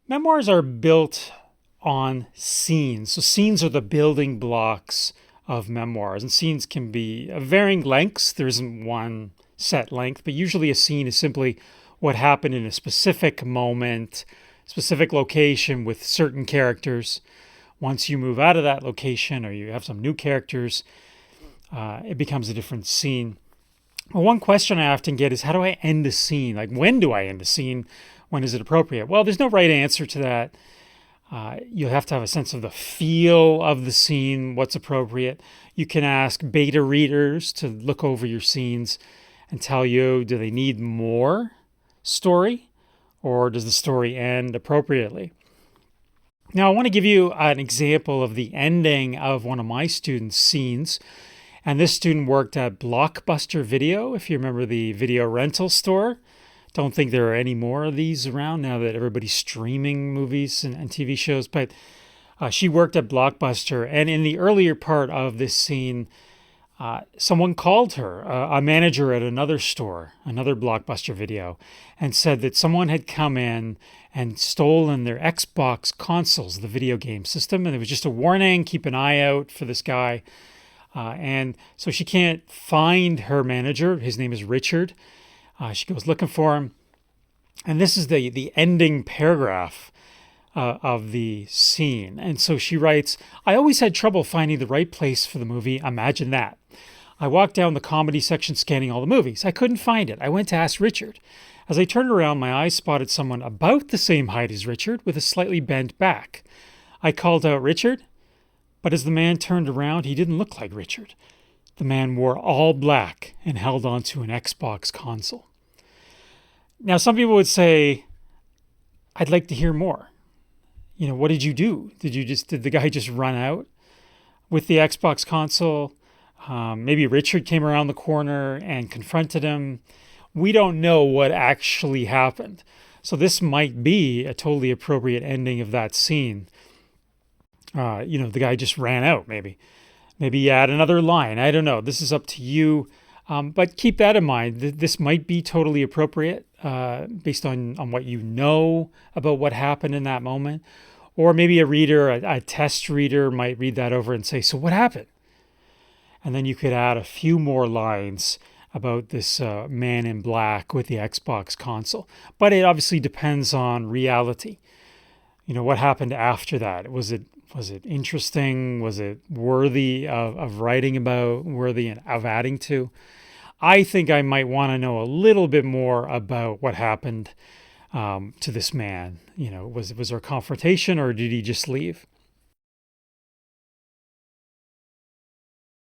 Memoirs are built on scenes. So scenes are the building blocks of memoirs, and scenes can be of varying lengths. There isn't one set length, but usually a scene is simply what happened in a specific moment, specific location with certain characters. Once you move out of that location or you have some new characters, it becomes a different scene. Well, one question I often get is, how do I end a scene? Like, when do I end a scene? When is it appropriate? Well, there's no right answer to that. You'll have to have a sense of the feel of the scene, what's appropriate. You can ask beta readers to look over your scenes and tell you, do they need more story, or does the story end appropriately? Now, I want to give you an example of the ending of one of my students' scenes. And this student worked at Blockbuster Video, if you remember the video rental store. Don't think there are any more of these around now that everybody's streaming movies and TV shows. But she worked at Blockbuster. And in the earlier part of this scene, someone called her, a manager at another store, another Blockbuster Video, and said that someone had come in and stolen their Xbox consoles, the video game system. And it was just a warning, keep an eye out for this guy. And so she can't find her manager. His name is Richard. She goes looking for him. And this is the ending paragraph of the scene. And so she writes, I always had trouble finding the right place for the movie. Imagine that. I walked down the comedy section scanning all the movies. I couldn't find it. I went to ask Richard. As I turned around, my eyes spotted someone about the same height as Richard with a slightly bent back. I called out, Richard? But as the man turned around, he didn't look like Richard. The man wore all black and held onto an Xbox console. Now, some people would say, I'd like to hear more. What did you do? Did the guy just run out with the Xbox console? Maybe Richard came around the corner and confronted him. We don't know what actually happened. So this might be a totally appropriate ending of that scene. The guy just ran out, maybe. Maybe you add another line. I don't know. This is up to you. But keep that in mind. This might be totally appropriate based on what you know about what happened in that moment. Or maybe a reader, a test reader might read that over and say, so what happened? And then you could add a few more lines about this man in black with the Xbox console. But it obviously depends on reality. What happened after that? Was it interesting? Was it worthy of writing about, worthy of adding to? I think I might want to know a little bit more about what happened to this man. Was there a confrontation, or did he just leave?